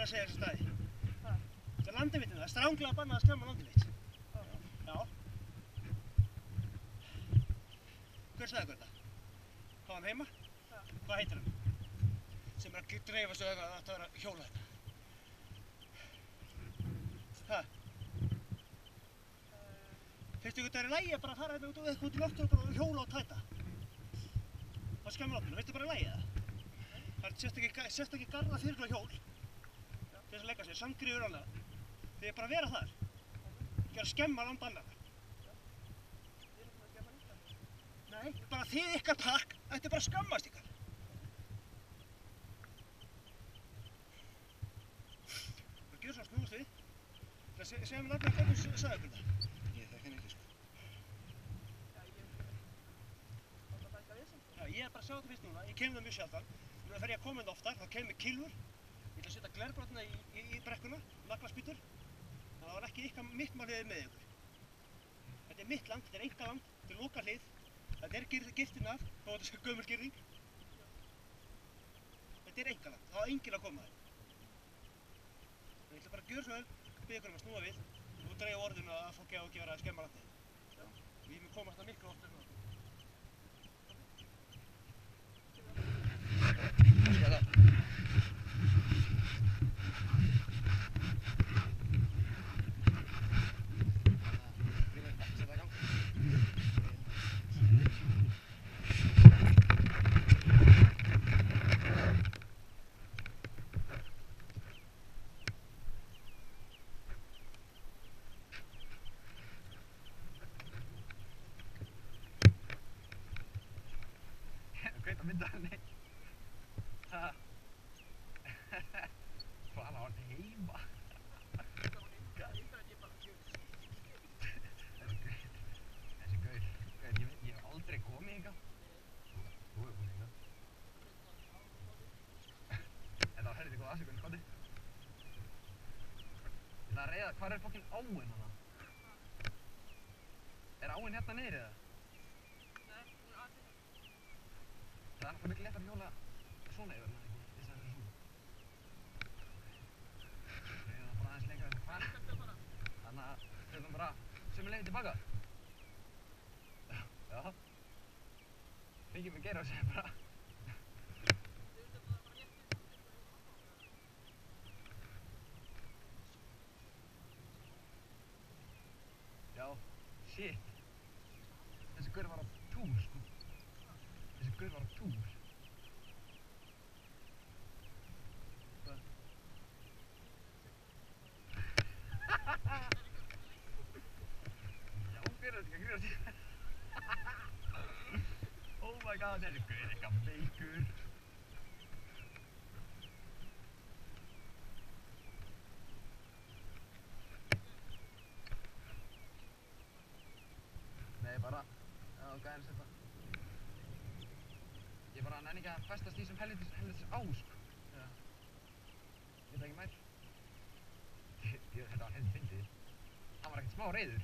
að segja þessi staði. Þetta er landið það er stranglega bannað að skemma landið mitt. Já. Hver sagði ykkur þetta? Hvað hann heima? Hvað heitir hann? Sem að dreifa sig að þetta vera hjóla þetta. Finnst ykkur þetta í lagi að bara fara hérna út í loftu og hjóla og tæta? Það skemmir opninu, finnst þetta bara í lagi það? Það er sérstaklega garða þyrla hjól til þess að leika sér, sandgrífur alveg. Þið er bara að vera þar. Ekki að skemma land annarra. Nei, bara þið ykkar pakk, þetta er bara að skammast ykkar. Það gjör svo snúast við. Það segja mér nefnilega hvernig sagði ykkur þetta. Ég þekki hann ekki sko. Já, ég er bara að sjá þetta fyrst núna, ég kem það mjög sjaldan. Núna fer ég að koma hérna oftar, þá kemur kylfur. Ég ætla að setja glerbrotna í brekkuna, naglaspýtur. Þannig að það var ekki ykkar mitt málið með ykkur. Þetta er mitt land, þetta er einkaland, þetta er lokað hlið. Þetta er girtin af, þó þetta sé gömul girðing. Þetta er einkaland, það á enginn að koma þér. Ég ætla bara að gjöra svo vel, biðja ykkur að snúa við og dreigja orðinu að fólki á ekki vera að skemma landið. Við mun komast það miklu oftar núna. Great að mynda hann, nei. Hvað á hann heima? Þessi gaur, ég hef aldrei komið hingað. Þú hefur komið hingað. En þá herrið þið góða afsökun, skoti. Ég ætla að reiða, hvar er fokkin áin hana? Er áin hérna niðri eða? Það er náttúrulega mikið léttar að hjóla svona yfir hana, ekki? Þess að það er svona. Ég er það bara aðeins lengra en hvað. Þannig að við þurfum bara sömu leiði tilbaka. Já. Fengjum við Geir og segja bara. Já, shit. Þessi gaur var á túr, sko. Þessi gaur var á túr. Hvað? Já, fyrir þetta ekki að grínast í. Oh my god, þessi gaur er eitthvað veikur. Nei, bara gæðir þetta. Ég bara nenni ekki að festast í sem helvitis á, sko. Já. Ég veit ekki meir. Þetta var helviti fyndið. Hann var ekkert smá reiður.